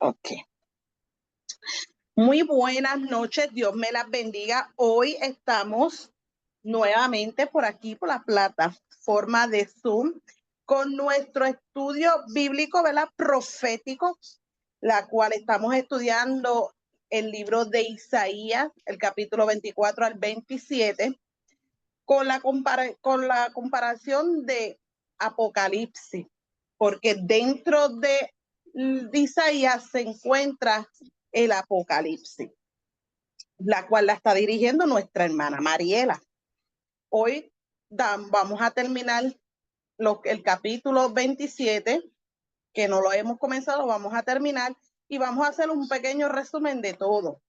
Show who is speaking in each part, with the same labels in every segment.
Speaker 1: Ok. Muy buenas noches, Dios me las bendiga. Hoy estamos nuevamente por aquí, por la plataforma de Zoom, con nuestro estudio bíblico, ¿verdad? Profético, la cual estamos estudiando el libro de Isaías, el capítulo 24 al 27, con la comparación de Apocalipsis, porque dentro de Isaías se encuentra el Apocalipsis, la cual la está dirigiendo nuestra hermana Mariela. Hoy vamos a terminar el capítulo 27, que no lo hemos comenzado, vamos a terminar y vamos a hacer un pequeño resumen de todo.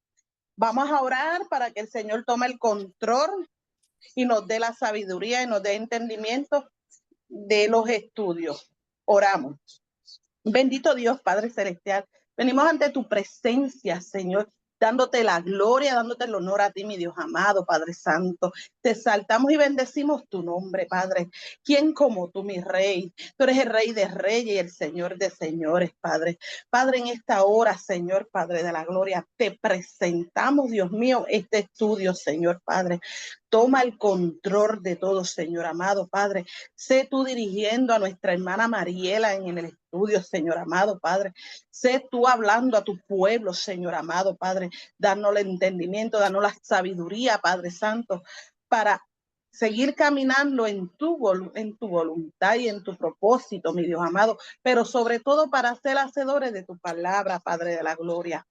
Speaker 1: Vamos a orar para que el Señor tome el control y nos dé la sabiduría y nos dé entendimiento de los estudios. Oramos. Bendito Dios, Padre Celestial, venimos ante tu presencia, Señor, dándote la gloria, dándote el honor a ti, mi Dios amado, Padre Santo. Te exaltamos y bendecimos tu nombre, Padre. ¿Quién como tú, mi Rey? Tú eres el Rey de Reyes y el Señor de Señores, Padre. Padre, en esta hora, Señor, Padre de la gloria, te presentamos, Dios mío, este estudio, Señor, Padre. Toma el control de todo, Señor amado, Padre. Sé tú dirigiendo a nuestra hermana Mariela en el estudio, Señor amado, Padre. Sé tú hablando a tu pueblo, Señor amado, Padre. Danos el entendimiento, danos la sabiduría, Padre Santo, para seguir caminando en tu voluntad y en tu propósito, mi Dios amado, pero sobre todo para ser hacedores de tu palabra, Padre de la gloria.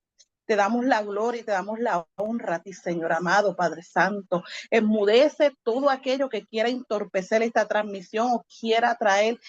Speaker 1: Te damos la gloria y te damos la honra a ti, Señor amado, Padre Santo. Enmudece todo aquello que quiera entorpecer esta transmisión o quiera traer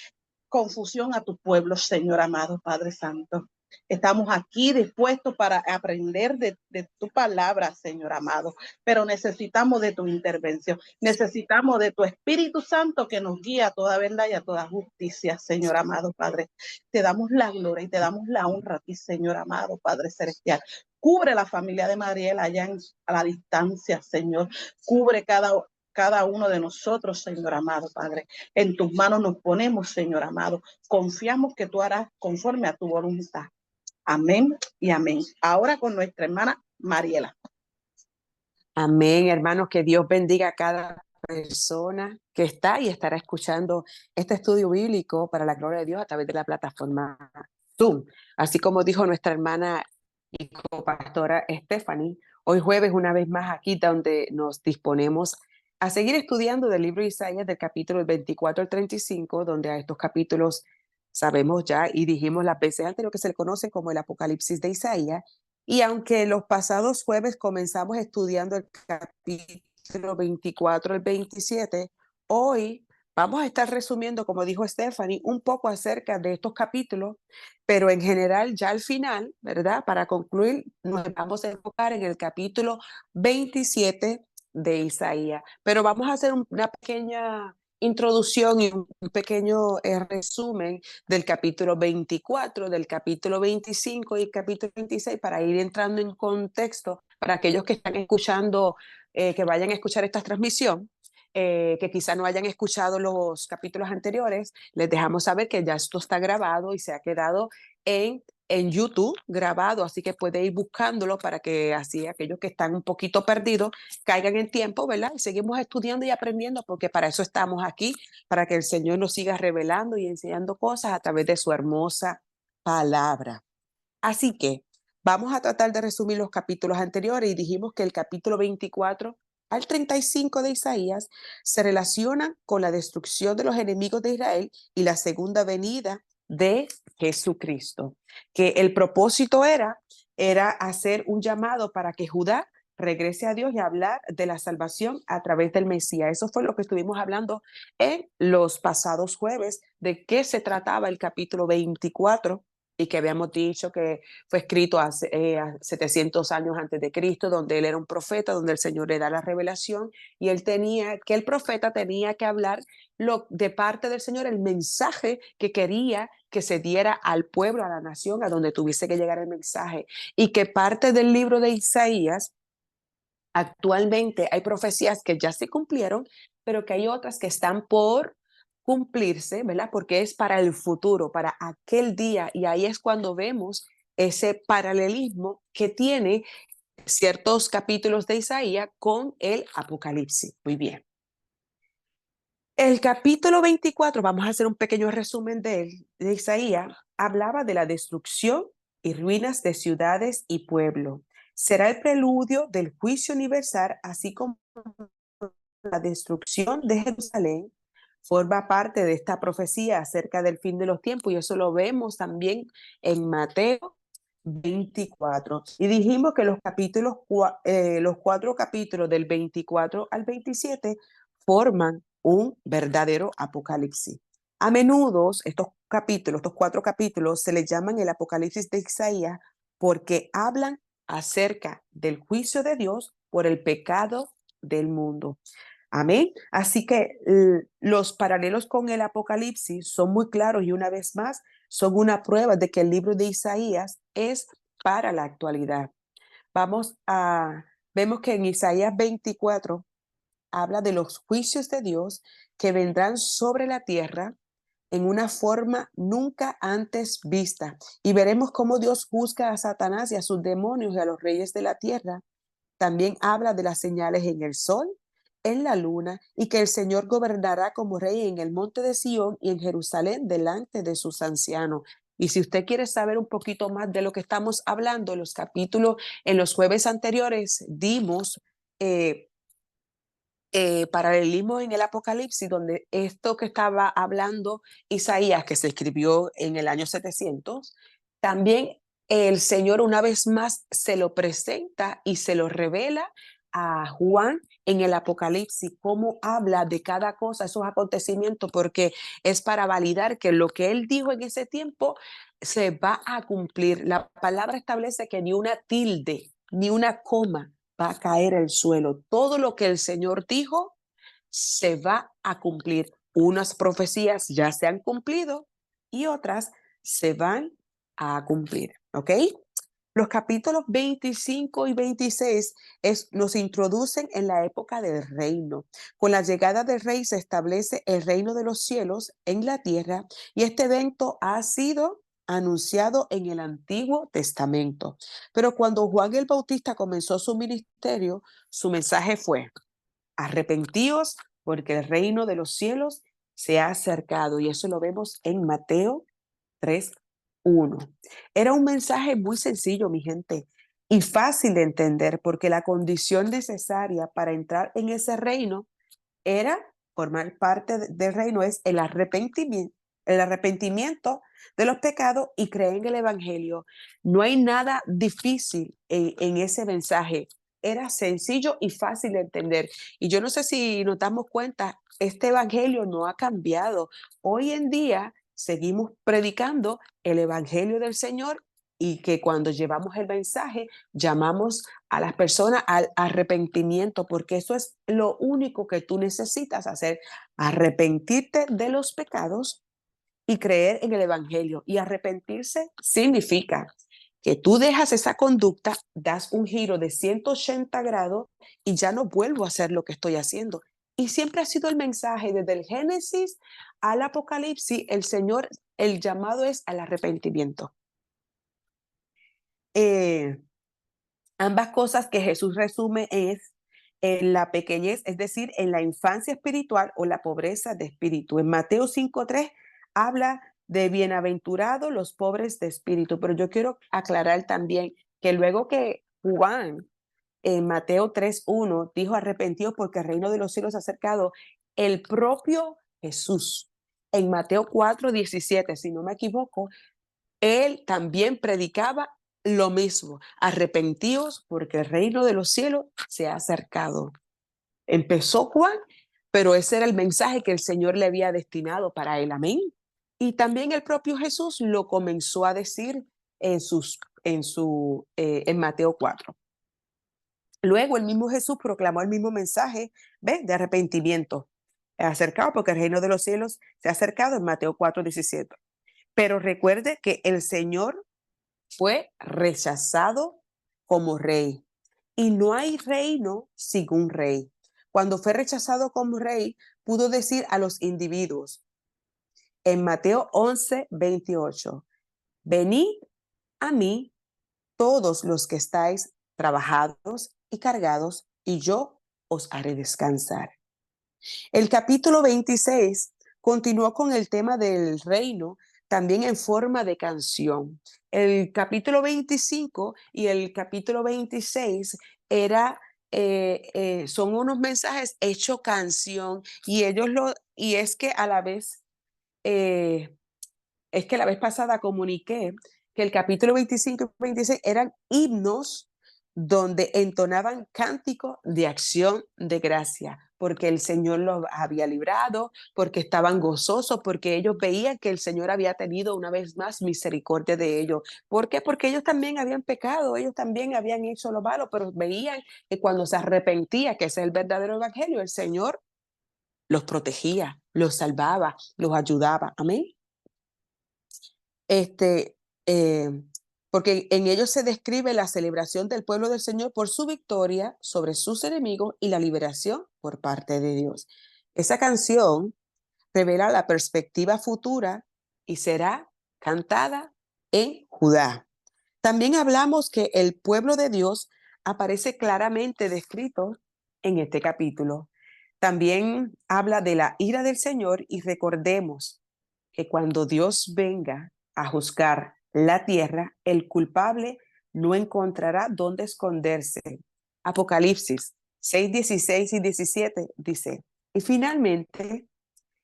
Speaker 1: confusión a tu pueblo, Señor amado, Padre Santo. Estamos aquí dispuestos para aprender de tu palabra, Señor amado, pero necesitamos de tu intervención. Necesitamos de tu Espíritu Santo que nos guíe a toda verdad y a toda justicia, Señor amado, Padre. Te damos la gloria y te damos la honra a ti, Señor amado, Padre Celestial. Cubre la familia de Mariela allá a la distancia, Señor. Cubre cada uno de nosotros, Señor amado, Padre. En tus manos nos ponemos, Señor amado. Confiamos que tú harás conforme a tu voluntad. Amén y amén. Ahora con nuestra hermana Mariela.
Speaker 2: Amén, hermanos, que Dios bendiga a cada persona que está y estará escuchando este estudio bíblico para la gloria de Dios a través de la plataforma Zoom. Así como dijo nuestra hermana y copastora Stephanie, hoy jueves una vez más aquí donde nos disponemos a seguir estudiando del libro de Isaías del capítulo 24 al 35, donde a estos capítulos sabemos ya y dijimos las veces antes lo que se le conoce como el Apocalipsis de Isaías. Y aunque los pasados jueves comenzamos estudiando el capítulo 24 al 27, hoy vamos a estar resumiendo, como dijo Stephanie, un poco acerca de estos capítulos, pero en general ya al final, ¿verdad? Para concluir, nos vamos a enfocar en el capítulo 27 de Isaías. Pero vamos a hacer una pequeña introducción y un pequeño resumen del capítulo 24, del capítulo 25 y el capítulo 26 para ir entrando en contexto para aquellos que están escuchando, que vayan a escuchar esta transmisión. Que quizá no hayan escuchado los capítulos anteriores, les dejamos saber que ya esto está grabado y se ha quedado en YouTube grabado, así que puede ir buscándolo para que así aquellos que están un poquito perdidos caigan en tiempo, ¿verdad? Y seguimos estudiando y aprendiendo porque para eso estamos aquí, para que el Señor nos siga revelando y enseñando cosas a través de su hermosa palabra. Así que vamos a tratar de resumir los capítulos anteriores y dijimos que el capítulo 24 al 35 de Isaías se relacionan con la destrucción de los enemigos de Israel y la segunda venida de Jesucristo, que el propósito era hacer un llamado para que Judá regrese a Dios y hablar de la salvación a través del Mesías. Eso fue lo que estuvimos hablando en los pasados jueves, de qué se trataba el capítulo 24 y que habíamos dicho que fue escrito hace 700 años antes de Cristo, donde él era un profeta, donde el Señor le da la revelación y el profeta tenía que hablar de parte del Señor, el mensaje que quería que se diera al pueblo, a la nación, a donde tuviese que llegar el mensaje. Y que parte del libro de Isaías, actualmente hay profecías que ya se cumplieron, pero que hay otras que están por cumplirse, ¿verdad? Porque es para el futuro, para aquel día. Y ahí es cuando vemos ese paralelismo que tiene ciertos capítulos de Isaías con el Apocalipsis. Muy bien. El capítulo 24, vamos a hacer un pequeño resumen de Isaías, hablaba de la destrucción y ruinas de ciudades y pueblos. Será el preludio del juicio universal, así como la destrucción de Jerusalén forma parte de esta profecía acerca del fin de los tiempos, y eso lo vemos también en Mateo 24. Y dijimos que los 4 capítulos del 24 al 27 forman un verdadero apocalipsis. A menudo estos 4 capítulos se les llaman el Apocalipsis de Isaías porque hablan acerca del juicio de Dios por el pecado del mundo. Amén. Así que los paralelos con el Apocalipsis son muy claros y una vez más son una prueba de que el libro de Isaías es para la actualidad. Vemos que en Isaías 24 habla de los juicios de Dios que vendrán sobre la tierra en una forma nunca antes vista. Y veremos cómo Dios juzga a Satanás y a sus demonios y a los reyes de la tierra. También habla de las señales en el sol, en la luna, y que el Señor gobernará como rey en el monte de Sión y en Jerusalén delante de sus ancianos. Y si usted quiere saber un poquito más de lo que estamos hablando, en los jueves anteriores dimos paralelismo en el Apocalipsis, donde esto que estaba hablando Isaías, que se escribió en el año 700, también el Señor una vez más se lo presenta y se lo revela a Juan en el Apocalipsis, cómo habla de cada cosa, esos acontecimientos, porque es para validar que lo que él dijo en ese tiempo se va a cumplir. La palabra establece que ni una tilde, ni una coma va a caer al suelo. Todo lo que el Señor dijo se va a cumplir. Unas profecías ya se han cumplido y otras se van a cumplir. ¿Ok? Los capítulos 25 y 26 nos introducen en la época del reino. Con la llegada del rey se establece el reino de los cielos en la tierra, y este evento ha sido anunciado en el Antiguo Testamento. Pero cuando Juan el Bautista comenzó su ministerio, su mensaje fue: arrepentíos porque el reino de los cielos se ha acercado. Y eso lo vemos en Mateo 3:1. Era un mensaje muy sencillo, mi gente, y fácil de entender, porque la condición necesaria para entrar en ese reino era formar parte del reino, es el arrepentimiento de los pecados y creer en el Evangelio. No hay nada difícil en ese mensaje. Era sencillo y fácil de entender. Y yo no sé si nos damos cuenta, este Evangelio no ha cambiado. Hoy en día seguimos predicando el Evangelio del Señor, y que cuando llevamos el mensaje llamamos a las personas al arrepentimiento, porque eso es lo único que tú necesitas hacer: arrepentirte de los pecados y creer en el Evangelio. Y arrepentirse significa que tú dejas esa conducta, das un giro de 180 grados y ya no vuelvo a hacer lo que estoy haciendo. Y siempre ha sido el mensaje desde el Génesis al Apocalipsis, el llamado es al arrepentimiento. Ambas cosas que Jesús resume es en la pequeñez, es decir, en la infancia espiritual o la pobreza de espíritu. En Mateo 5:3 habla de bienaventurados los pobres de espíritu, pero yo quiero aclarar también que luego que Juan en Mateo 3:1 dijo arrepentidos porque el reino de los cielos se ha acercado, el propio Jesús en Mateo 4:17, si no me equivoco, él también predicaba lo mismo: arrepentíos porque el reino de los cielos se ha acercado. Empezó Juan, pero ese era el mensaje que el Señor le había destinado para él. Amén. Y también el propio Jesús lo comenzó a decir en Mateo 4. Luego el mismo Jesús proclamó el mismo mensaje, de arrepentimiento. Acercado porque el reino de los cielos se ha acercado en Mateo 4:17. Pero recuerde que el Señor fue rechazado como rey, y no hay reino sin un rey. Cuando fue rechazado como rey, pudo decir a los individuos en Mateo 11:28: venid a mí todos los que estáis trabajados y cargados, y yo os haré descansar. El capítulo 26 continuó con el tema del reino, también en forma de canción. El capítulo 25 y el capítulo 26 son unos mensajes hechos canción, y es que la vez pasada comuniqué que el capítulo 25 y 26 eran himnos donde entonaban cánticos de acción de gracia, porque el Señor los había librado, porque estaban gozosos, porque ellos veían que el Señor había tenido una vez más misericordia de ellos. ¿Por qué? Porque ellos también habían pecado, ellos también habían hecho lo malo, pero veían que cuando se arrepentía, que ese es el verdadero evangelio, el Señor los protegía, los salvaba, los ayudaba. Amén. Este, eh, Porque en ellos se describe la celebración del pueblo del Señor por su victoria sobre sus enemigos y la liberación por parte de Dios. Esa canción revela la perspectiva futura y será cantada en Judá. También hablamos que el pueblo de Dios aparece claramente descrito en este capítulo. También habla de la ira del Señor, y recordemos que cuando Dios venga a juzgar la tierra, el culpable no encontrará dónde esconderse. Apocalipsis 6, 16 y 17 dice, y finalmente,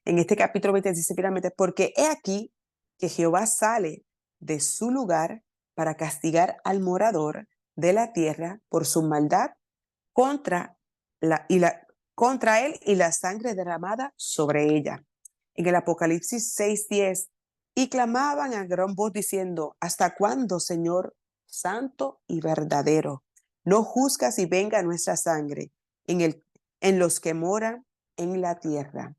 Speaker 2: en este capítulo 20 dice finalmente, porque he aquí que Jehová sale de su lugar para castigar al morador de la tierra por su maldad contra, contra él y la sangre derramada sobre ella. En el Apocalipsis 6:10, y clamaban a gran voz diciendo, ¿hasta cuándo, Señor santo y verdadero, no juzgas y venga nuestra sangre en los que moran en la tierra?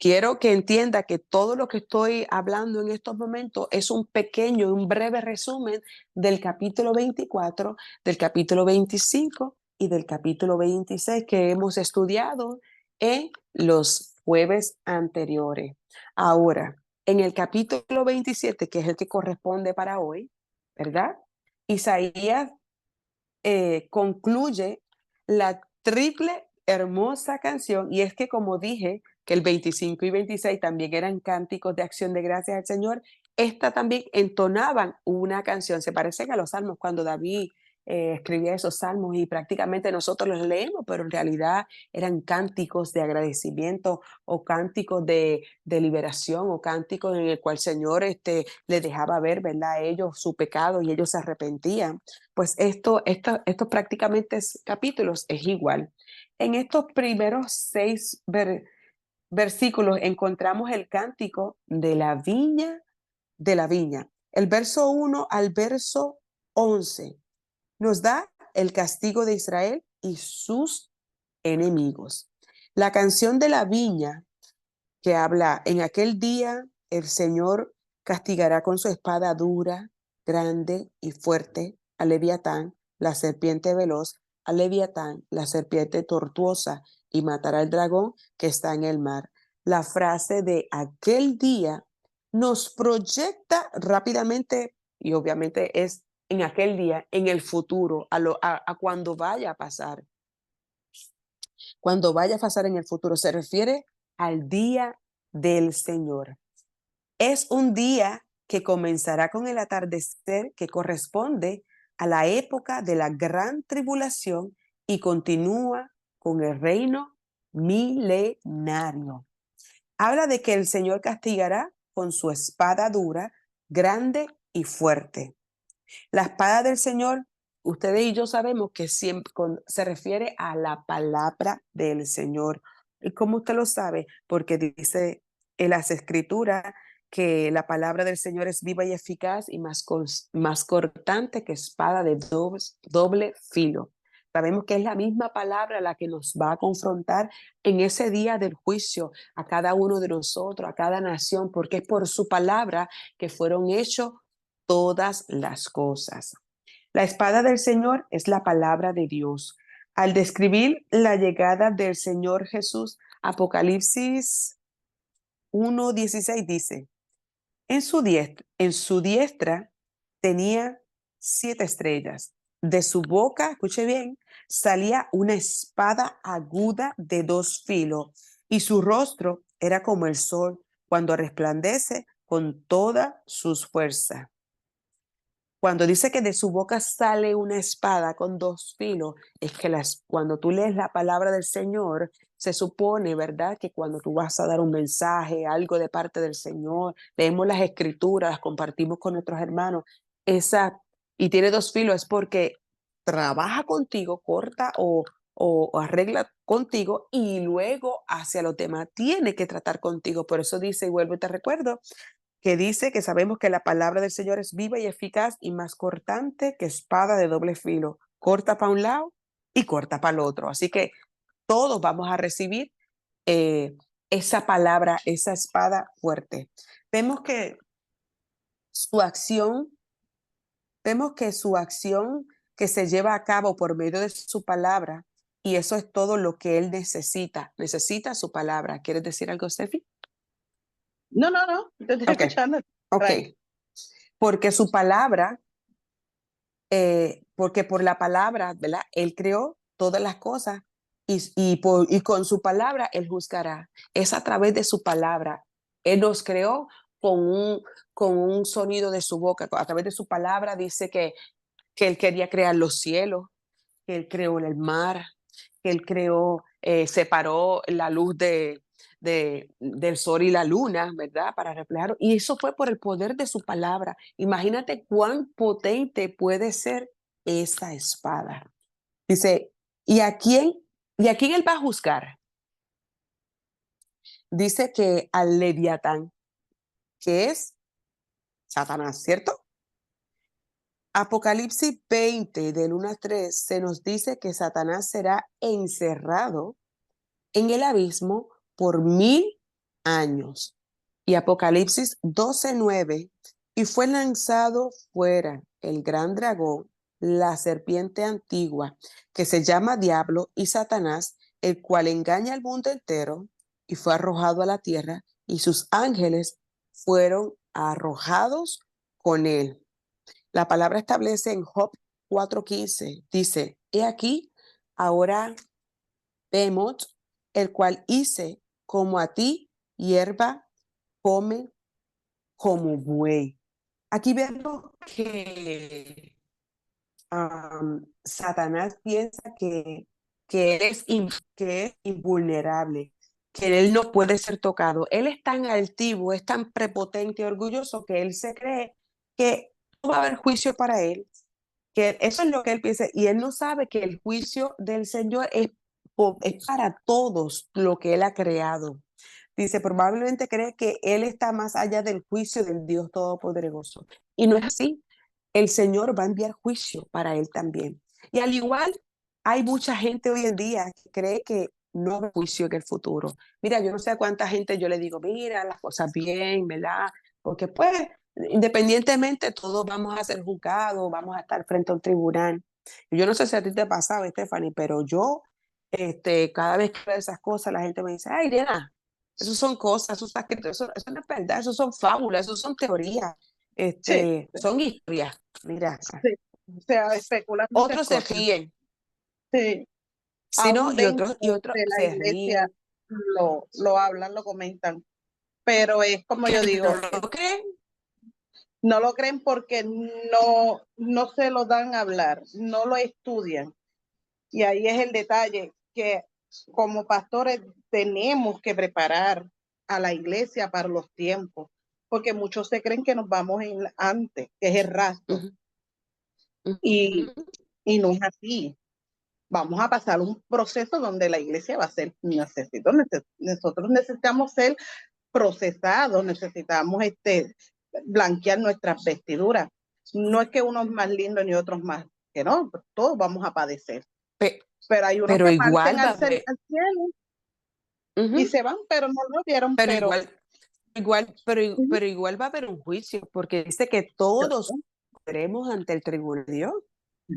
Speaker 2: Quiero que entienda que todo lo que estoy hablando en estos momentos es un pequeño, un breve resumen del capítulo 24, del capítulo 25 y del capítulo 26 que hemos estudiado en los jueves anteriores. Ahora, en el capítulo 27, que es el que corresponde para hoy, ¿verdad? Isaías concluye la triple hermosa canción, y es que, como dije, que el 25 y 26 también eran cánticos de acción de gracias al Señor, esta también entonaban una canción, se parecen a los salmos cuando David escribía esos salmos, y prácticamente nosotros los leemos, pero en realidad eran cánticos de agradecimiento o cánticos de liberación o cánticos en el cual el Señor le dejaba ver, ¿verdad?, a ellos su pecado y ellos se arrepentían. Pues estos prácticamente capítulos es igual. En estos primeros 6 versículos encontramos el cántico de la viña. El verso 1 al verso 11 nos da el castigo de Israel y sus enemigos. La canción de la viña, que habla, en aquel día el Señor castigará con su espada dura, grande y fuerte a Leviatán, la serpiente veloz, a Leviatán, la serpiente tortuosa, y matará al dragón que está en el mar. La frase de aquel día nos proyecta rápidamente, y obviamente es en aquel día, en el futuro, a cuando vaya a pasar. Cuando vaya a pasar en el futuro, se refiere al día del Señor. Es un día que comenzará con el atardecer, que corresponde a la época de la gran tribulación, y continúa con el reino milenario. Habla de que el Señor castigará con su espada dura, grande y fuerte. La espada del Señor, ustedes y yo sabemos que siempre se refiere a la palabra del Señor. ¿Y cómo usted lo sabe? Porque dice en las Escrituras que la palabra del Señor es viva y eficaz y más cortante que espada de doble filo. Sabemos que es la misma palabra la que nos va a confrontar en ese día del juicio a cada uno de nosotros, a cada nación, porque es por su palabra que fueron hechos todas las cosas. La espada del Señor es la palabra de Dios. Al describir la llegada del Señor Jesús, Apocalipsis 1:16 dice, en su diestra tenía 7 estrellas. De su boca, escuche bien, salía una espada aguda de 2 filos, y su rostro era como el sol cuando resplandece con todas sus fuerzas. Cuando dice que de su boca sale una espada con 2 filos, es que cuando tú lees la palabra del Señor, se supone, ¿verdad?, que cuando tú vas a dar un mensaje, algo de parte del Señor, leemos las escrituras, las compartimos con nuestros hermanos, y tiene 2 filos, es porque trabaja contigo, corta o arregla contigo, y luego hacia los demás tiene que tratar contigo. Por eso dice, y vuelvo y te recuerdo, que dice que sabemos que la palabra del Señor es viva y eficaz y más cortante que espada de doble filo, corta para un lado y corta para el otro. Así que todos vamos a recibir esa palabra, esa espada fuerte. Vemos que su acción, vemos que su acción que se lleva a cabo por medio de su palabra, y eso es todo lo que él necesita su palabra. ¿Quieres decir algo, Steffi?
Speaker 1: No, no, no, te estoy
Speaker 2: Ok,
Speaker 1: escuchando.
Speaker 2: ok. Porque su palabra, porque por la palabra, ¿verdad? Él creó todas las cosas, y con su palabra Él juzgará. Es a través de su palabra. Él nos creó con un sonido de su boca. A través de su palabra dice que Él quería crear los cielos, que Él creó el mar, que Él creó, separó la luz del sol y la luna, ¿verdad? Para reflejar. Y eso fue por el poder de su palabra. Imagínate cuán potente puede ser esa espada. Dice, ¿y a quién, y a quién Él va a juzgar? Dice que al Leviatán, que es Satanás, ¿cierto? Apocalipsis 20, del 1 al 3, se nos dice que Satanás será encerrado en el abismo por 1000 años. Y Apocalipsis 12:9, y fue lanzado fuera el gran dragón, la serpiente antigua, que se llama Diablo y Satanás, el cual engaña al mundo entero, y fue arrojado a la tierra, y sus ángeles fueron arrojados con él. La palabra establece en Job 4:15, dice, he aquí, ahora vemos, el cual hice como a ti, hierba come como buey. Aquí vemos que Satanás piensa que es invulnerable, que él no puede ser tocado. Él es tan altivo, es tan prepotente y orgulloso que él se cree que no va a haber juicio para él, que eso es lo que él piensa, y él no sabe que el juicio del Señor es para todos lo que él ha creado. Dice, probablemente cree que él está más allá del juicio del Dios Todopoderoso. Y no es así. El Señor va a enviar juicio para él también. Y al igual, hay mucha gente hoy en día que cree que no va a juicio en el futuro. Mira, yo no sé a cuánta gente yo le digo, mira, las cosas bien, ¿verdad? Porque pues, independientemente, todos vamos a ser juzgados, vamos a estar frente a un tribunal. Y yo no sé si a ti te ha pasado, Stephanie, pero yo, cada vez que veo esas cosas, la gente me dice, ay, Diana, eso son cosas, eso no es verdad, eso son fábulas, eso son teorías,
Speaker 1: Sí,
Speaker 2: son historias. Mira,
Speaker 1: sí. O sea, especulan muchas
Speaker 2: otros se
Speaker 1: cosas.
Speaker 2: ríen,
Speaker 1: Sí,
Speaker 2: sino
Speaker 1: aún
Speaker 2: y
Speaker 1: dentro
Speaker 2: otros
Speaker 1: de la
Speaker 2: se
Speaker 1: iglesia
Speaker 2: ríen,
Speaker 1: lo hablan, lo comentan, pero es como
Speaker 2: que
Speaker 1: yo
Speaker 2: no
Speaker 1: digo,
Speaker 2: lo creen.
Speaker 1: no lo creen porque no se lo dan a hablar, no lo estudian. Y ahí es el detalle, que como pastores tenemos que preparar a la iglesia para los tiempos, porque muchos se creen que nos vamos antes, que es el rapto,
Speaker 2: Ujú, ujú,
Speaker 1: y, y no es así. Vamos a pasar un proceso donde la iglesia va a ser, nosotros necesitamos ser procesados, necesitamos blanquear nuestras vestiduras. No es que unos más lindos ni otros más, que no, todos vamos a padecer.
Speaker 2: pe-
Speaker 1: Pero hay unos
Speaker 2: pero
Speaker 1: que parten
Speaker 2: igual va a haber,
Speaker 1: al cielo y
Speaker 2: ujú,
Speaker 1: se van, pero no lo vieron,
Speaker 2: pero
Speaker 1: pero uh-huh,
Speaker 2: pero igual va a haber un juicio, porque dice que todos veremos ante el tribunal de Dios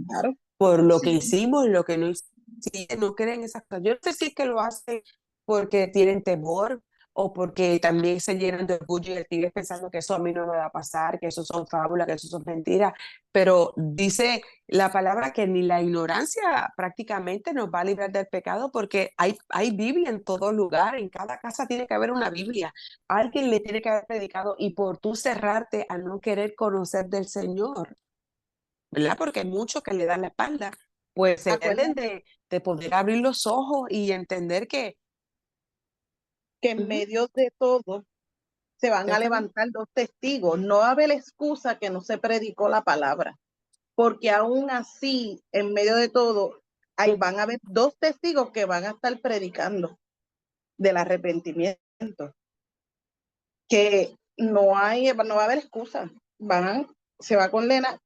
Speaker 1: claro,
Speaker 2: por lo que
Speaker 1: sí,
Speaker 2: hicimos, lo que no hicimos. Si no creen esas cosas. Yo no sé si es que lo hacen porque tienen temor, o porque también se llenan de orgullo y sigues pensando que eso a mí no me va a pasar, que eso son fábulas, que eso son mentiras. Pero dice la palabra que ni la ignorancia prácticamente nos va a librar del pecado, porque hay Biblia en todo lugar, en cada casa tiene que haber una Biblia. Alguien le tiene que haber predicado, y por tú cerrarte a no querer conocer del Señor, ¿verdad? Porque hay muchos que le dan la espalda, pues se deben
Speaker 1: Acuérdate
Speaker 2: de poder abrir los ojos y entender que
Speaker 1: que en
Speaker 2: ujú,
Speaker 1: medio de todo se van a
Speaker 2: Stephanie,
Speaker 1: levantar dos testigos. No va a haber excusa que no se predicó la palabra, porque aún así, en medio de todo, ahí van a haber dos testigos que van a estar predicando del arrepentimiento, que no va a haber excusa. Se va a condenar,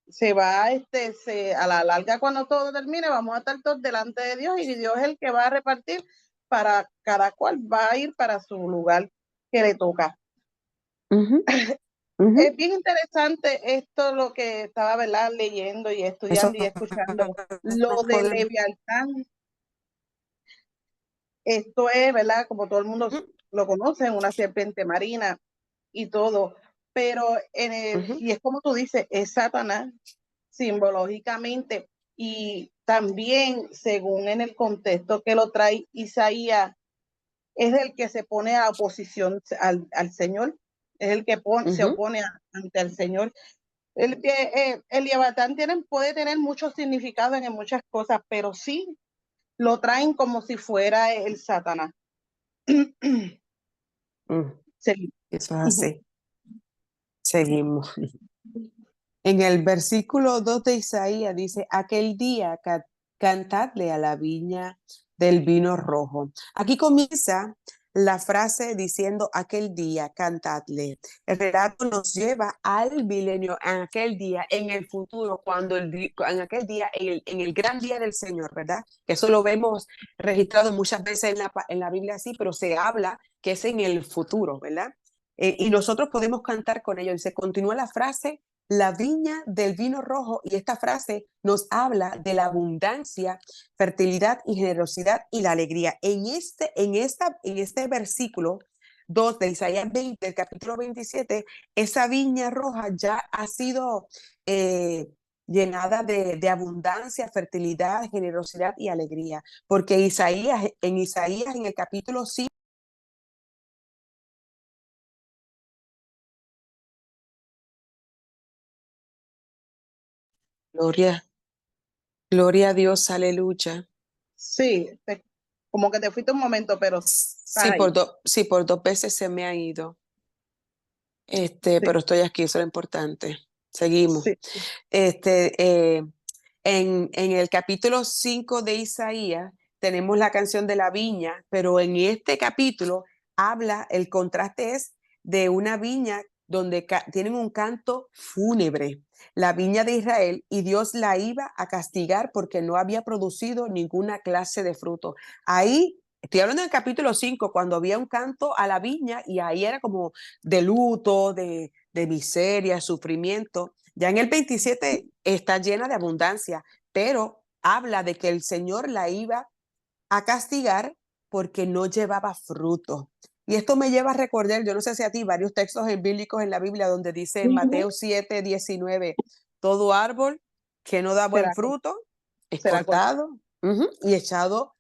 Speaker 1: se va, a la larga cuando todo termine, vamos a estar todos delante de Dios y Dios es el que va a repartir para cada cual, va a ir para su lugar que le toca.
Speaker 2: ujú, ujú.
Speaker 1: Es bien interesante esto, lo que estaba, ¿verdad?, leyendo y
Speaker 2: Eso
Speaker 1: estudiando y escuchando. Lo de
Speaker 2: podemos.
Speaker 1: Leviatán, esto es, ¿verdad?, como todo el mundo
Speaker 2: Ujú,
Speaker 1: lo conoce, una serpiente marina y todo, pero
Speaker 2: ujú,
Speaker 1: y es como tú dices, es Satanás simbológicamente, y también según en el contexto que lo trae Isaías, es el que se pone a oposición al Señor, es el que se
Speaker 2: ujú.
Speaker 1: opone ante el Señor. El Leviatán puede tener muchos significados en muchas cosas, pero sí lo traen como si fuera el Satanás.
Speaker 2: Mm,
Speaker 1: Sí.
Speaker 2: Eso es así. Seguimos. En el versículo 2 de Isaías dice: aquel día cantadle a la viña del vino rojo. Aquí comienza la frase diciendo aquel día, cantadle. El relato nos lleva al milenio, en aquel día, en el futuro, en aquel día, en el gran día del Señor, ¿verdad? Eso lo vemos registrado muchas veces en la Biblia así, pero se habla que es en el futuro, ¿verdad? Y nosotros podemos cantar con ello. Y se continúa la frase: la viña del vino rojo, y esta frase nos habla de la abundancia, fertilidad y generosidad y la alegría. En este versículo 2 de Isaías 20, del capítulo 27, esa viña roja ya ha sido eh, llenada de abundancia, fertilidad, generosidad y alegría, porque Isaías, en el capítulo 5, gloria, gloria a Dios, aleluya.
Speaker 1: Sí, como que te fuiste un momento, pero estás
Speaker 2: Sí,
Speaker 1: ahí.
Speaker 2: sí, por 2 veces se me ha ido,
Speaker 1: Sí,
Speaker 2: pero estoy aquí, eso es lo importante. Seguimos.
Speaker 1: sí.
Speaker 2: Este, en el capítulo 5 de Isaías tenemos la canción de la viña, pero en este capítulo el contraste es de una viña donde tienen un canto fúnebre, la viña de Israel, y Dios la iba a castigar porque no había producido ninguna clase de fruto. Ahí, estoy hablando del capítulo 5, cuando había un canto a la viña, y ahí era como de luto, de miseria, sufrimiento. Ya en el 27 está llena de abundancia, pero habla de que el Señor la iba a castigar porque no llevaba fruto. Y esto me lleva a recordar, yo no sé si a ti, varios textos bíblicos en la Biblia donde dice en
Speaker 1: Ujú.
Speaker 2: Mateo 7:19, todo árbol que no da buen
Speaker 1: Será,
Speaker 2: fruto es
Speaker 1: será cortado
Speaker 2: cortado, y echado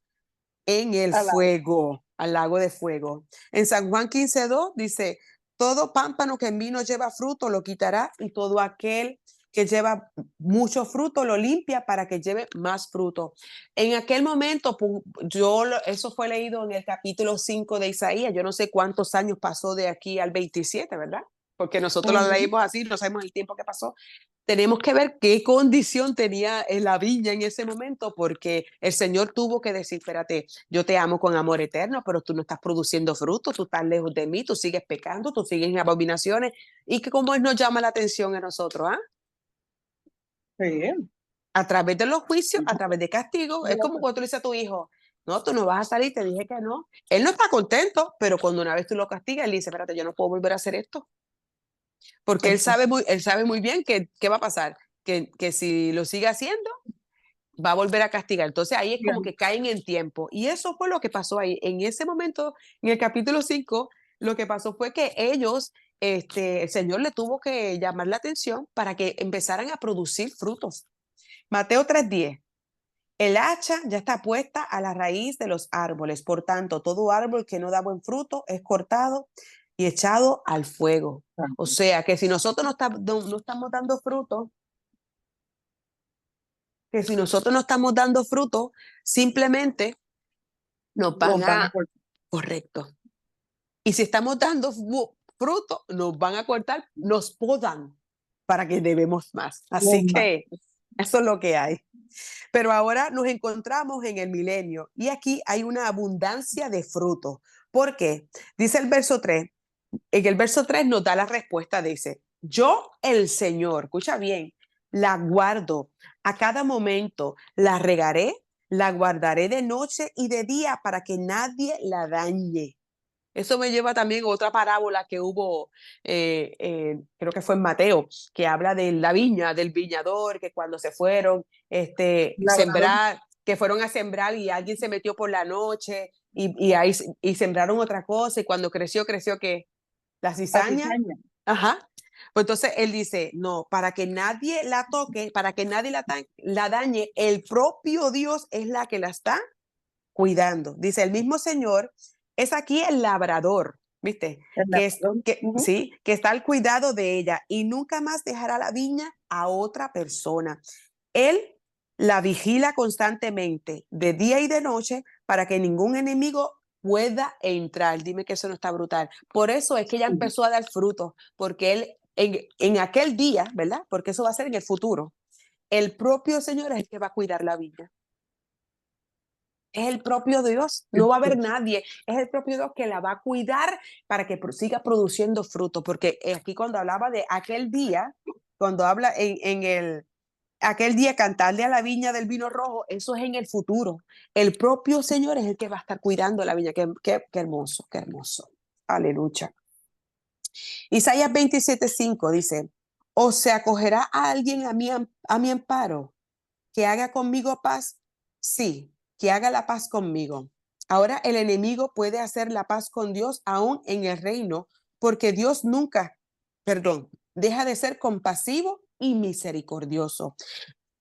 Speaker 2: en el
Speaker 1: al lado.
Speaker 2: fuego, al lago de fuego. En San Juan 15:2 dice: todo pámpano que en mí no lleva fruto lo quitará, y todo aquel que lleva mucho fruto lo limpia para que lleve más fruto. En aquel momento, eso fue leído en el capítulo 5 de Isaías. Yo no sé cuántos años pasó de aquí al 27, ¿verdad? Porque nosotros lo
Speaker 1: Ujú.
Speaker 2: leímos así, no sabemos el tiempo que pasó. Tenemos que ver qué condición tenía la viña en ese momento, porque el Señor tuvo que decir: espérate, yo te amo con amor eterno, pero tú no estás produciendo fruto, tú estás lejos de mí, tú sigues pecando, tú sigues en abominaciones. Y que como Él nos llama la atención a nosotros, ¿ah?
Speaker 1: Sí.
Speaker 2: A través de los juicios, a través de castigo. Es como cuando tú le dices a tu hijo: no, tú no vas a salir, te dije que no. Él no está contento, pero cuando una vez tú lo castigas, él dice: espérate, yo no puedo volver a hacer esto. Porque
Speaker 1: Exacto.
Speaker 2: él sabe muy bien que qué va a pasar, que si lo sigue haciendo, va a volver a castigar. Entonces ahí es como
Speaker 1: Bien.
Speaker 2: que caen en tiempo. Y eso fue lo que pasó ahí. En ese momento, en el capítulo 5, lo que pasó fue que ellos, el Señor le tuvo que llamar la atención para que empezaran a producir frutos. Mateo 3:10. El hacha ya está puesta a la raíz de los árboles. Por tanto, todo árbol que no da buen fruto es cortado y echado al fuego. O sea, que si nosotros no estamos dando fruto, simplemente nos van
Speaker 1: Los van a
Speaker 2: a...
Speaker 1: cortar.
Speaker 2: Correcto. Y si estamos dando fruto, nos van a cortar, nos podan para que debemos más.
Speaker 1: Los
Speaker 2: Así
Speaker 1: más.
Speaker 2: que eso es lo que hay. Pero ahora nos encontramos en el milenio y aquí hay una abundancia de frutos. ¿Por qué? Dice el verso 3. En el verso 3 nos da la respuesta, dice, yo el Señor, escucha bien, la guardo a cada momento, la regaré, la guardaré de noche y de día para que nadie la dañe. Eso me lleva también a otra parábola que hubo, creo que fue en Mateo, que habla de la viña, del viñador, que cuando se fueron,
Speaker 1: Labrador.
Speaker 2: sembrar, que fueron a sembrar y alguien se metió por la noche y ahí y sembraron otra cosa y cuando creció que la
Speaker 1: La
Speaker 2: cizaña.
Speaker 1: cizaña.
Speaker 2: Ajá. Pues entonces él dice, no, para que nadie la toque, para que nadie la dañe, el propio Dios es la que la está cuidando. Dice el mismo Señor, es aquí el labrador, ¿viste?
Speaker 1: El labrador. Ujú.
Speaker 2: Sí, que está al cuidado de ella y nunca más dejará la viña a otra persona. Él la vigila constantemente, de día y de noche, para que ningún enemigo pueda entrar. Dime que eso no está brutal. Por eso es que ella
Speaker 1: Sí.
Speaker 2: empezó a dar frutos, porque él en aquel día, ¿verdad? Porque eso va a ser en el futuro. El propio Señor es el que va a cuidar la viña. Es el propio Dios, no va a haber nadie, es el propio Dios que la va a cuidar para que siga produciendo fruto, porque aquí cuando hablaba de aquel día, cuando habla aquel día cantarle a la viña del vino rojo, eso es en el futuro. El propio Señor es el que va a estar cuidando la viña, qué hermoso, qué hermoso. Aleluya. Isaías 27:5 dice, ¿o se acogerá a alguien a mi amparo? ¿Que haga conmigo paz? Sí, que haga la paz conmigo. Ahora el enemigo puede hacer la paz con Dios aún en el reino, porque Dios nunca, perdón, deja de ser compasivo y misericordioso.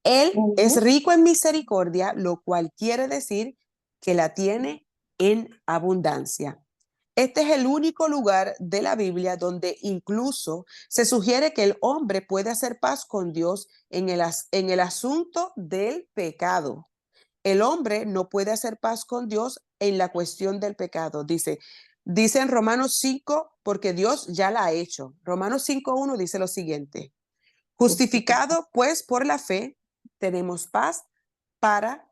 Speaker 2: Él es
Speaker 1: Ujú.
Speaker 2: rico en misericordia, lo cual quiere decir que la tiene en abundancia. Este es el único lugar de la Biblia donde incluso se sugiere que el hombre puede hacer paz con Dios en el asunto del pecado. El hombre no puede hacer paz con Dios en la cuestión del pecado. Dice en Romanos 5, porque Dios ya la ha hecho. Romanos 5:1 dice lo siguiente.
Speaker 1: Justificado
Speaker 2: Justificado pues por la fe, tenemos paz para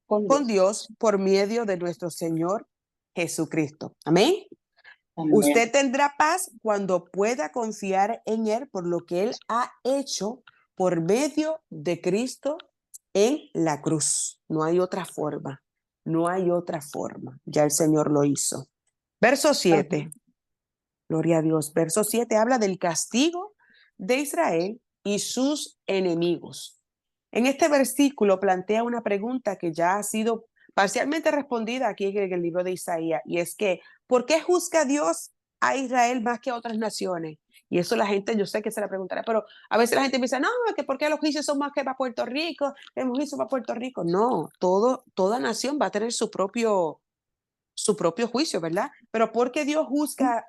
Speaker 1: con
Speaker 2: con
Speaker 1: Dios.
Speaker 2: Dios por medio de nuestro Señor Jesucristo. Amén.
Speaker 1: Amén.
Speaker 2: Usted tendrá paz cuando pueda confiar en Él por lo que Él ha hecho por medio de Cristo en la cruz. No hay otra forma. No hay otra forma. Ya el Señor lo hizo. Verso 7.
Speaker 1: Amén.
Speaker 2: Gloria a Dios. Verso 7 habla del castigo de Israel y sus enemigos. En este versículo plantea una pregunta que ya ha sido parcialmente respondida aquí en el libro de Isaías, y es que, ¿por qué juzga Dios a Israel más que a otras naciones? Y eso la gente, yo sé que se la preguntará, pero a veces la gente piensa, no, que ¿por qué los juicios son más que para Puerto Rico? Los juicios para Puerto Rico. No, toda nación va a tener su propio juicio, ¿verdad? Pero ¿por qué Dios juzga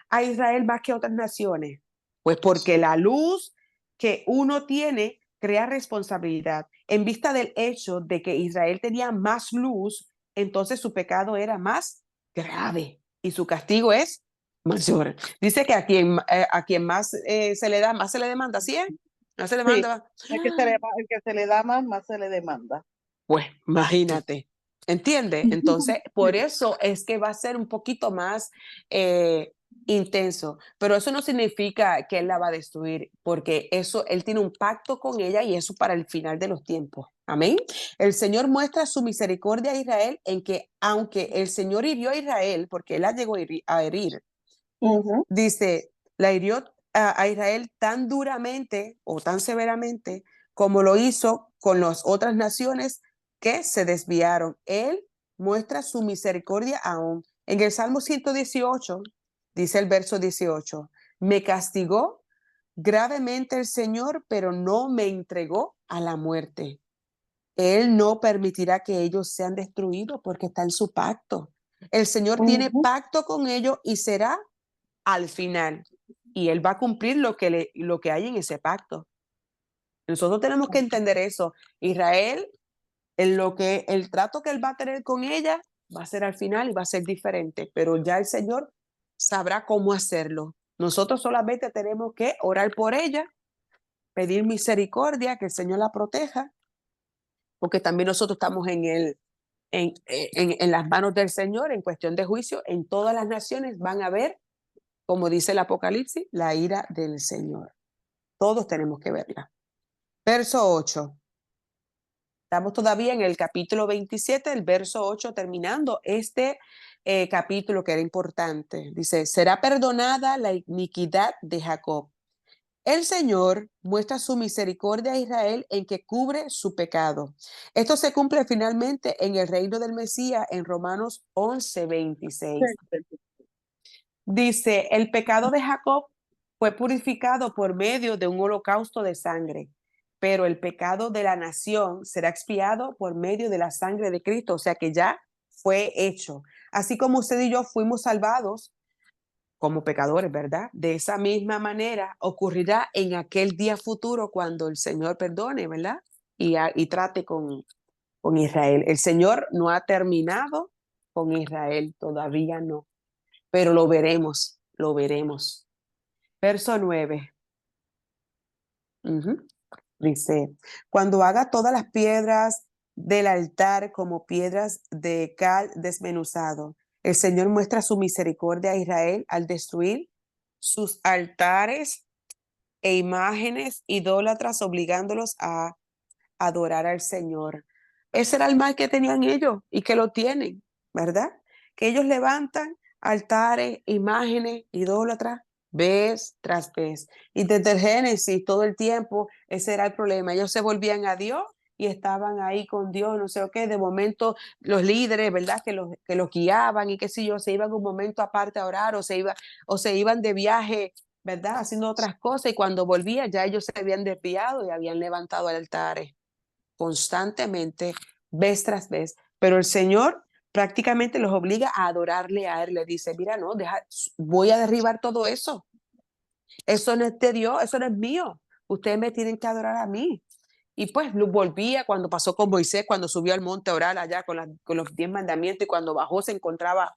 Speaker 2: a Israel más que a otras naciones? Pues porque la luz que uno tiene crea responsabilidad. En vista del hecho de que Israel tenía más luz, entonces su pecado era más grave y su castigo es mayor. Dice que a quien más se le da, más se le demanda, ¿sí es? Más se le
Speaker 1: Sí.
Speaker 2: manda.
Speaker 1: El que se le da más, más se le demanda.
Speaker 2: Pues imagínate, ¿entiendes? Entonces, por eso es que va a ser un poquito más eh, intenso, pero eso no significa que él la va a destruir, porque eso, él tiene un pacto con ella y eso para el final de los tiempos. Amén. El Señor muestra su misericordia a Israel en que, aunque el Señor hirió a Israel, porque él la llegó a herir,
Speaker 1: Ujú.
Speaker 2: dice, la hirió a Israel tan duramente o tan severamente como lo hizo con las otras naciones que se desviaron. Él muestra su misericordia aún. En el Salmo 118, dice el verso 18, me castigó gravemente el Señor, pero no me entregó a la muerte. Él no permitirá que ellos sean destruidos porque está en su pacto. El Señor tiene
Speaker 1: Ujú.
Speaker 2: pacto con ellos y será al final. Y Él va a cumplir lo que hay en ese pacto. Nosotros tenemos que entender eso. Israel, el trato que Él va a tener con ella va a ser al final y va a ser diferente, pero ya el Señor sabrá cómo hacerlo. Nosotros solamente tenemos que orar por ella, pedir misericordia, que el Señor la proteja, porque también nosotros estamos en las manos del Señor en cuestión de juicio. En todas las naciones van a ver, como dice el Apocalipsis, la ira del Señor. Todos tenemos que verla. Verso 8. Estamos todavía en el capítulo 27, el verso 8, terminando este capítulo que era importante. Dice, será perdonada la iniquidad de Jacob. El Señor muestra su misericordia a Israel en que cubre su pecado. Esto se cumple finalmente en el reino del Mesías en Romanos 11:26. Dice, el pecado de Jacob fue purificado por medio de un holocausto de sangre, pero el pecado de la nación será expiado por medio de la sangre de Cristo, o sea que ya fue hecho. Así como usted y yo fuimos salvados como pecadores, ¿verdad? De esa misma manera ocurrirá en aquel día futuro cuando el Señor perdone, ¿verdad? Y trate con Israel. El Señor no ha terminado con Israel, todavía no, pero lo veremos, lo veremos. Verso 9. Dice, cuando haga todas las piedras del altar como piedras de cal desmenuzado, el Señor muestra su misericordia a Israel al destruir sus altares e imágenes idólatras, obligándolos a adorar al Señor. Ese era el mal que tenían ellos y que lo tienen, ¿verdad? Que ellos levantan altares, imágenes idólatras vez tras vez. Y desde el Génesis, todo el tiempo, ese era el problema. Ellos se volvían a Dios y estaban ahí con Dios, no sé o qué. De momento, los líderes, ¿verdad? Que los guiaban y qué sé yo, se iban un momento aparte a orar o se iban de viaje, ¿verdad? Haciendo otras cosas y cuando volvían ya ellos se habían desviado y habían levantado altares constantemente, vez tras vez, pero el Señor prácticamente los obliga a adorarle a Él. Le dice, mira, no, voy a derribar todo eso. Eso no es de Dios, eso no es mío. Ustedes me tienen que adorar a mí. Y pues volvía cuando pasó con Moisés, cuando subió al monte a orar allá con los 10 mandamientos y cuando bajó se encontraba,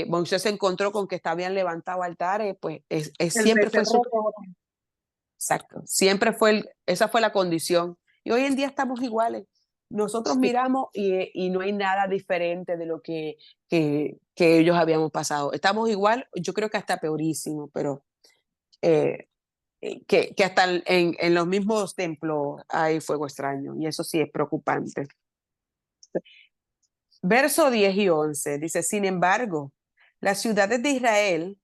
Speaker 2: Moisés se encontró con que habían levantado altares, pues
Speaker 1: El
Speaker 2: siempre fue
Speaker 1: becerro
Speaker 2: su...
Speaker 1: rojo.
Speaker 2: Exacto, siempre esa fue la condición. Y hoy en día estamos iguales. Nosotros
Speaker 1: Sí.
Speaker 2: miramos y no hay nada diferente de lo que ellos habíamos pasado. Estamos igual, yo creo que hasta peorísimo, pero eh, que hasta en los mismos templos hay fuego extraño y eso sí es preocupante. Verso 10 y 11 dice, sin embargo, las ciudades de Israel,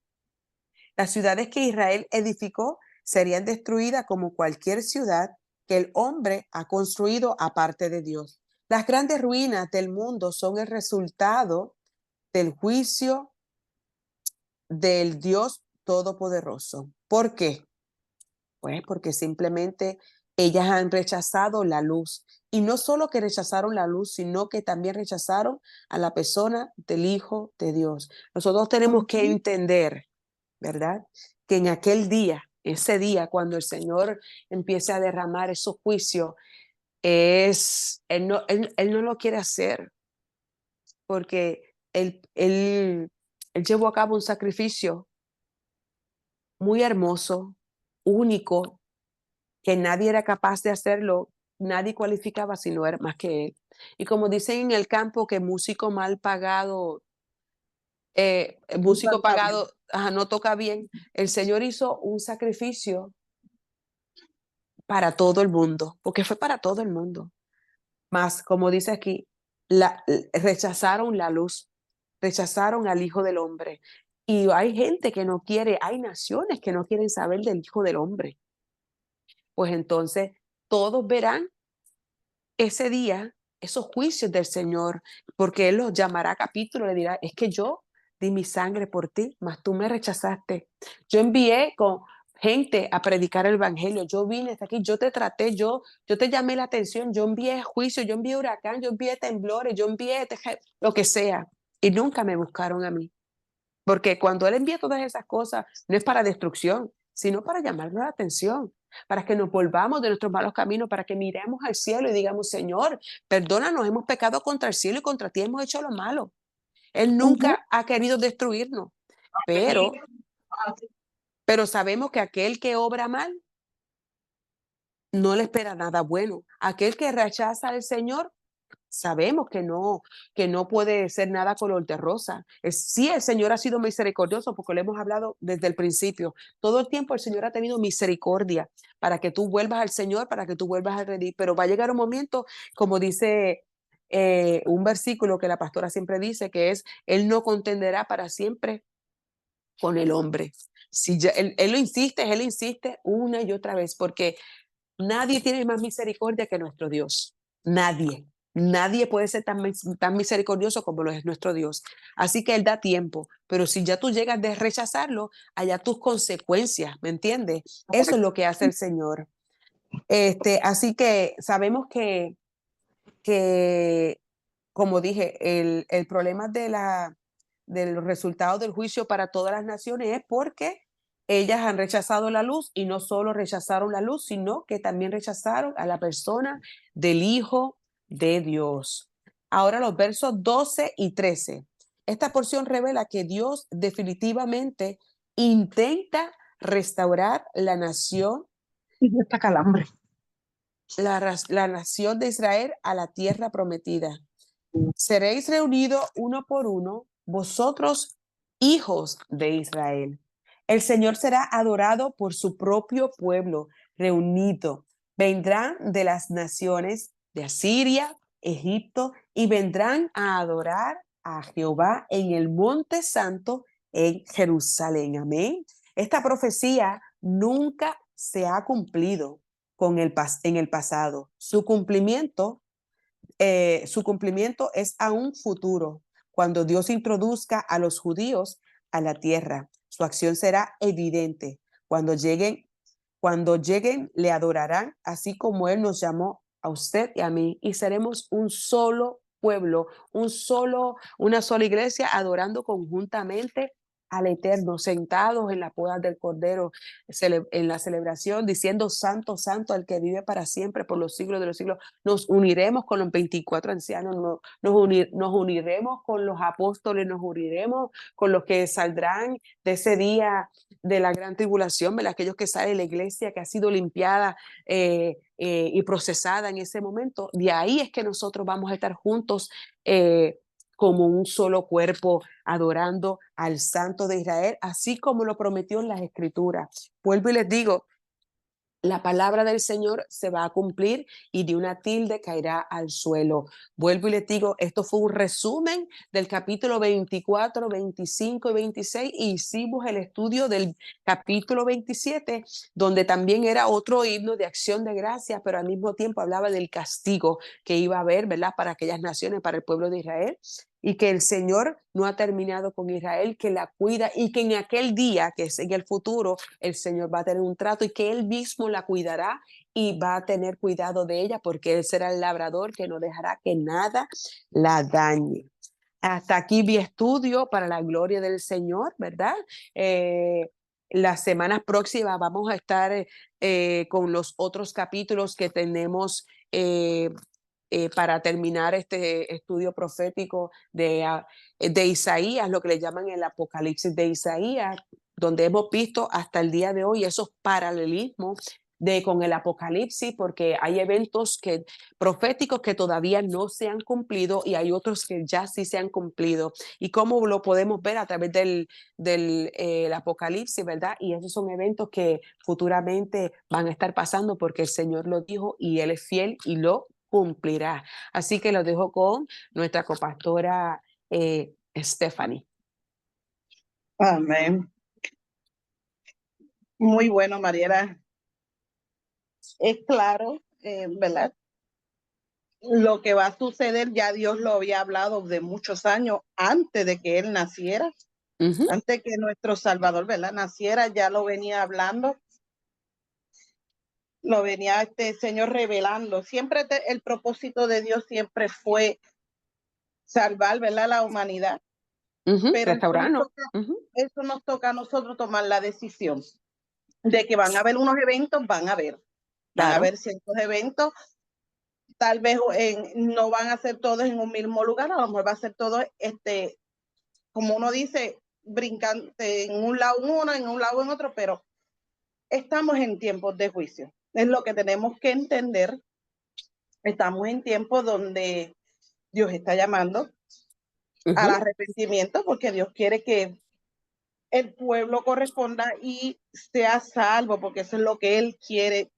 Speaker 2: las ciudades que Israel edificó serían destruidas como cualquier ciudad que el hombre ha construido aparte de Dios. Las grandes ruinas del mundo son el resultado del juicio del Dios Todopoderoso. ¿Por qué? Pues porque simplemente ellas han rechazado la luz. Y no solo que rechazaron la luz, sino que también rechazaron a la persona del Hijo de Dios. Nosotros tenemos que
Speaker 1: Ujú.
Speaker 2: entender, ¿verdad? Que en aquel día, ese día, cuando el Señor empiece a derramar esos juicios, él no lo quiere hacer porque él llevó a cabo un sacrificio muy hermoso, único, que nadie era capaz de hacerlo, nadie cualificaba si no era más que él. Y como dicen en el campo que músico mal pagado, el
Speaker 1: No
Speaker 2: músico
Speaker 1: canta bien.
Speaker 2: pagado no toca bien, el Señor hizo un sacrificio para todo el mundo, porque fue para todo el mundo. Más, como dice aquí, rechazaron la luz, rechazaron al Hijo del Hombre. Y hay gente que no quiere, hay naciones que no quieren saber del Hijo del Hombre. Pues entonces todos verán ese día esos juicios del Señor, porque Él los llamará capítulo, le dirá, es que yo di mi sangre por ti, mas tú me rechazaste. Yo envié con gente a predicar el evangelio, yo vine hasta aquí, yo te traté, yo te llamé la atención, yo envié juicio, yo envié huracán, yo envié temblores, yo envié lo que sea, y nunca me buscaron a mí. Porque cuando Él envía todas esas cosas, no es para destrucción, sino para llamarnos la atención, para que nos volvamos de nuestros malos caminos, para que miremos al cielo y digamos, Señor, perdónanos, hemos pecado contra el cielo y contra ti hemos hecho lo malo. Él
Speaker 1: Ujú.
Speaker 2: nunca ha querido destruirnos, pero, pero sabemos que aquel que obra mal no le espera nada bueno. Aquel que rechaza al Señor, sabemos que no puede ser nada color de rosa. Sí, el Señor ha sido misericordioso porque lo hemos hablado desde el principio. Todo el tiempo el Señor ha tenido misericordia para que tú vuelvas al Señor, para que tú vuelvas a rendir. Pero va a llegar un momento, como dice un versículo que la pastora siempre dice, que es, Él no contenderá para siempre con el hombre. Si ya, él lo insiste una y otra vez, porque nadie tiene más misericordia que nuestro Dios. Nadie. Nadie puede ser tan misericordioso como lo es nuestro Dios. Así que Él da tiempo. Pero si ya tú llegas de rechazarlo, allá tus consecuencias, ¿me entiendes? Eso es lo que hace el Señor. Así que sabemos que como dije, el problema de los resultados del juicio para todas las naciones es porque ellas han rechazado la luz y no solo rechazaron la luz, sino que también rechazaron a la persona del Hijo de Dios. Ahora los versos 12 y 13. Esta porción revela que Dios definitivamente intenta restaurar la nación,
Speaker 1: Esta calambre.
Speaker 2: la nación de Israel a la tierra prometida. Seréis reunidos uno por uno, vosotros, hijos de Israel. El Señor será adorado por su propio pueblo reunido. Vendrán de las naciones de Asiria, Egipto, y vendrán a adorar a Jehová en el monte santo en Jerusalén. Amén. Esta profecía nunca se ha cumplido en el pasado. Su cumplimiento es aún futuro, cuando Dios introduzca a los judíos a la tierra. Su acción será evidente. Cuando lleguen, le adorarán, así como Él nos llamó a usted y a mí, y seremos un solo pueblo, una sola iglesia, adorando conjuntamente al Eterno, sentados en las bodas del Cordero, en la celebración, diciendo santo, santo al que vive para siempre por los siglos de los siglos. Nos uniremos con los 24 ancianos, nos uniremos con los apóstoles, nos uniremos con los que saldrán de ese día de la gran tribulación, ¿verdad? Aquellos que salen de la iglesia que ha sido limpiada y procesada en ese momento. De ahí es que nosotros vamos a estar juntos como un solo cuerpo, adorando al Santo de Israel, así como lo prometió en las Escrituras. Vuelvo y les digo, la palabra del Señor se va a cumplir y de una tilde caerá al suelo. Vuelvo y les digo, esto fue un resumen del capítulo 24, 25 y 26 y hicimos el estudio del capítulo 27, donde también era otro himno de acción de gracias, pero al mismo tiempo hablaba del castigo que iba a haber, ¿verdad?, para aquellas naciones, para el pueblo de Israel, y que el Señor no ha terminado con Israel, que la cuida y que en aquel día, que es en el futuro, el Señor va a tener un trato y que Él mismo la cuidará y va a tener cuidado de ella porque Él será el labrador que no dejará que nada la dañe. Hasta aquí mi estudio para la gloria del Señor, ¿verdad? Las semanas próximas vamos a estar con los otros capítulos que tenemos para terminar este estudio profético de Isaías, lo que le llaman el Apocalipsis de Isaías, donde hemos visto hasta el día de hoy esos paralelismos con el Apocalipsis, porque hay eventos proféticos que todavía no se han cumplido y hay otros que ya sí se han cumplido. Y cómo lo podemos ver a través del Apocalipsis, ¿verdad? Y esos son eventos que futuramente van a estar pasando porque el Señor lo dijo y Él es fiel y lo cumplirá. Así que lo dejo con nuestra copastora Stephanie.
Speaker 1: Amén. Muy bueno, Mariela. Es claro, ¿verdad? Lo que va a suceder ya Dios lo había hablado de muchos años antes de que Él naciera, antes que nuestro Salvador, ¿verdad? Naciera, ya lo venía hablando, lo venía este Señor revelando. Siempre el propósito de Dios siempre fue salvar, ¿verdad? La humanidad. Pero
Speaker 2: Restaurarnos.
Speaker 1: eso nos toca a nosotros tomar la decisión de que van a haber unos eventos, van a haber ciertos eventos, tal vez no van a ser todos en un mismo lugar, a lo mejor va a ser todo, como uno dice, brincando en un lado uno, en un lado en otro, pero estamos en tiempos de juicio. Es lo que tenemos que entender. Estamos en tiempos donde Dios está llamando al arrepentimiento, porque Dios quiere que el pueblo corresponda y sea salvo, porque eso es lo que Él quiere.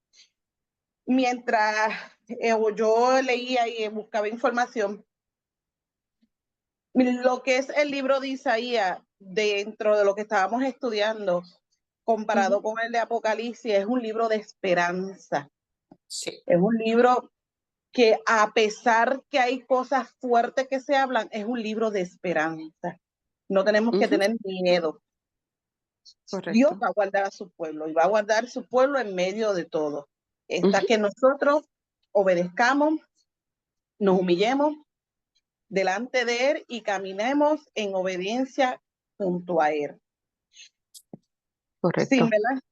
Speaker 1: Mientras yo leía y buscaba información, lo que es el libro de Isaías, dentro de lo que estábamos estudiando, comparado con el de Apocalipsis, es un libro de esperanza.
Speaker 2: Sí.
Speaker 1: Es un libro que, a pesar que hay cosas fuertes que se hablan, es un libro de esperanza. No tenemos que tener miedo.
Speaker 2: Correcto.
Speaker 1: Dios va a guardar a su pueblo y va a guardar su pueblo en medio de todo. Hasta que nosotros obedezcamos, nos humillemos delante de Él y caminemos en obediencia junto a Él.
Speaker 2: Correcto.
Speaker 1: Sí, ¿verdad?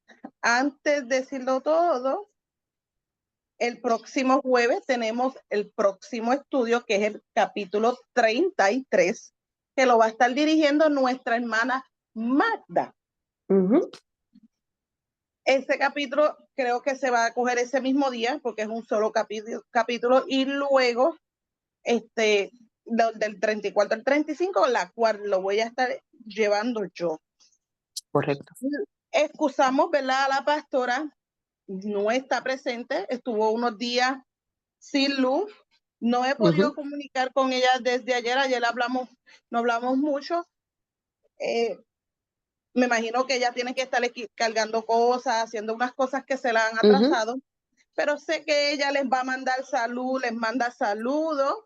Speaker 1: Antes de decirlo todo, el próximo jueves tenemos el próximo estudio, que es el capítulo 33, que lo va a estar dirigiendo nuestra hermana Magda. Ese capítulo creo que se va a coger ese mismo día, porque es un solo capítulo, y luego del 34 al 35, la cual lo voy a estar llevando yo.
Speaker 2: Correcto.
Speaker 1: Excusamos, ¿verdad? A la pastora, no está presente, estuvo unos días sin luz, no he podido comunicar con ella desde ayer no hablamos mucho. Me imagino que ella tiene que estar cargando cosas, haciendo unas cosas que se la han atrasado, pero sé que ella les va a mandar les manda saludos,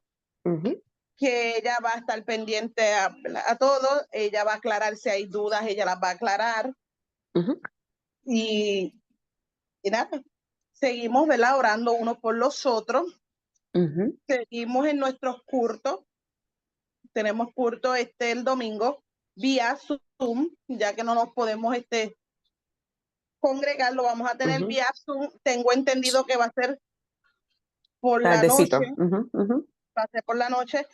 Speaker 1: que ella va a estar pendiente a todo, ella va a aclarar si hay dudas, ella las va a aclarar. Y nada, seguimos, ¿verdad? Orando unos por los otros. Seguimos en nuestros cursos. Tenemos curso el domingo vía Zoom, ya que no nos podemos congregar, lo vamos a tener vía Zoom. Tengo entendido que va a ser por la noche. Va a ser por la noche.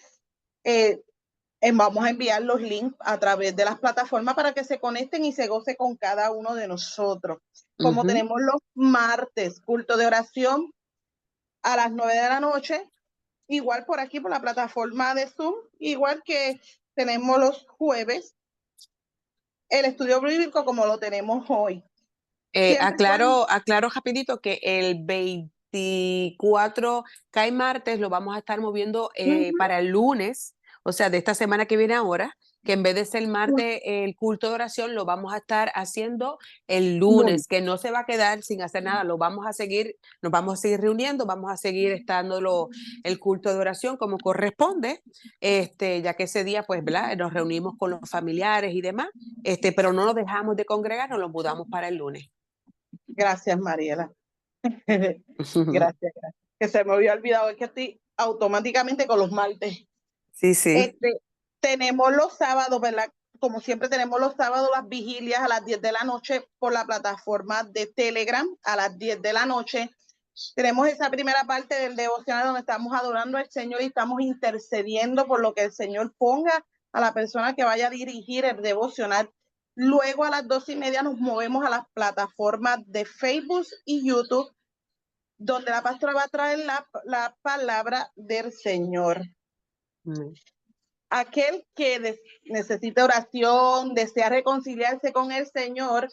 Speaker 1: Vamos a enviar los links a través de las plataformas para que se conecten y se goce con cada uno de nosotros. Como tenemos los martes, culto de oración a las 9 de la noche, igual por aquí, por la plataforma de Zoom, igual que tenemos los jueves, el estudio bíblico como lo tenemos hoy.
Speaker 2: Aclaro rapidito que el 24 cae martes, lo vamos a estar moviendo para el lunes, o sea, de esta semana que viene ahora, que en vez de ser martes el culto de oración, lo vamos a estar haciendo el lunes, que no se va a quedar sin hacer nada, nos vamos a seguir reuniendo, vamos a seguir estando el culto de oración como corresponde, ya que ese día, pues, ¿verdad? Nos reunimos con los familiares y demás, pero no nos dejamos de congregar, nos lo mudamos para el lunes.
Speaker 1: Gracias, Mariela. Gracias. Que se me había olvidado, es que estoy automáticamente con los martes.
Speaker 2: Sí.
Speaker 1: Tenemos los sábados, ¿verdad? Como siempre tenemos los sábados las vigilias a las 10 de la noche por la plataforma de Telegram a las 10 de la noche. Tenemos esa primera parte del devocional donde estamos adorando al Señor y estamos intercediendo por lo que el Señor ponga a la persona que vaya a dirigir el devocional. Luego a las 2:30 nos movemos a las plataformas de Facebook y YouTube, donde la pastora va a traer la palabra del Señor. Aquel que necesita oración, desea reconciliarse con el Señor,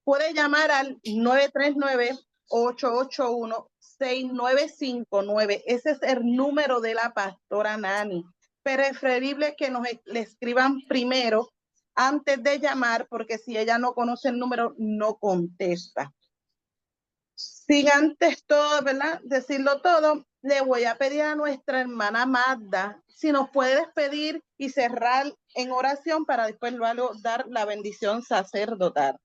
Speaker 1: puede llamar al 939-881-6959. Ese es el número de la pastora Nani. Preferible que le escriban primero antes de llamar, porque si ella no conoce el número, no contesta. Sin antes todo, ¿verdad? Decirlo todo, le voy a pedir a nuestra hermana Magda si nos puede despedir y cerrar en oración para después luego dar la bendición sacerdotal.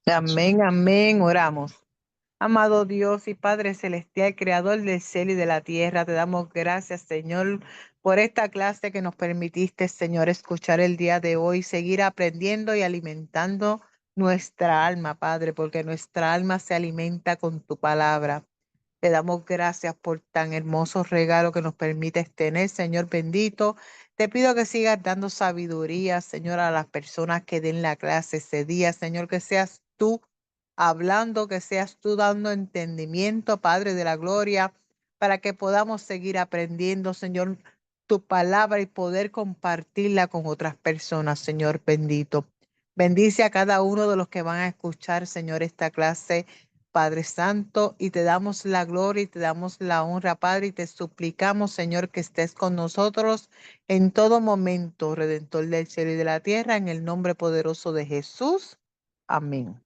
Speaker 3: Amén, amén, oramos. Amado Dios y Padre Celestial, Creador del cielo y de la tierra, te damos gracias, Señor, por esta clase que nos permitiste, Señor, escuchar el día de hoy, seguir aprendiendo y alimentando nuestra alma, Padre, porque nuestra alma se alimenta con tu palabra. Te damos gracias por tan hermoso regalo que nos permites tener, Señor bendito. Te pido que sigas dando sabiduría, Señor, a las personas que den la clase ese día, Señor, que seas tú hablando, que seas tú dando entendimiento, Padre de la gloria, para que podamos seguir aprendiendo, Señor, tu palabra y poder compartirla con otras personas, Señor bendito. Bendice a cada uno de los que van a escuchar, Señor, esta clase, Padre Santo, y te damos la gloria y te damos la honra, Padre, y te suplicamos, Señor, que estés con nosotros en todo momento, Redentor del cielo y de la tierra, en el nombre poderoso de Jesús. Amén.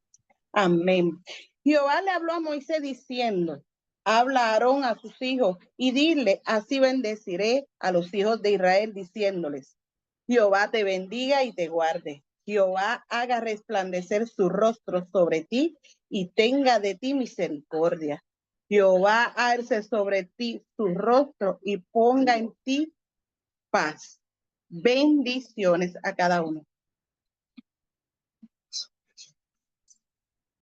Speaker 1: Amén. Jehová le habló a Moisés diciendo, habla a Aarón a sus hijos y dile, así bendeciré a los hijos de Israel diciéndoles, Jehová te bendiga y te guarde. Jehová haga resplandecer su rostro sobre ti y tenga de ti misericordia. Jehová alce sobre ti su rostro y ponga en ti paz. Bendiciones a cada uno.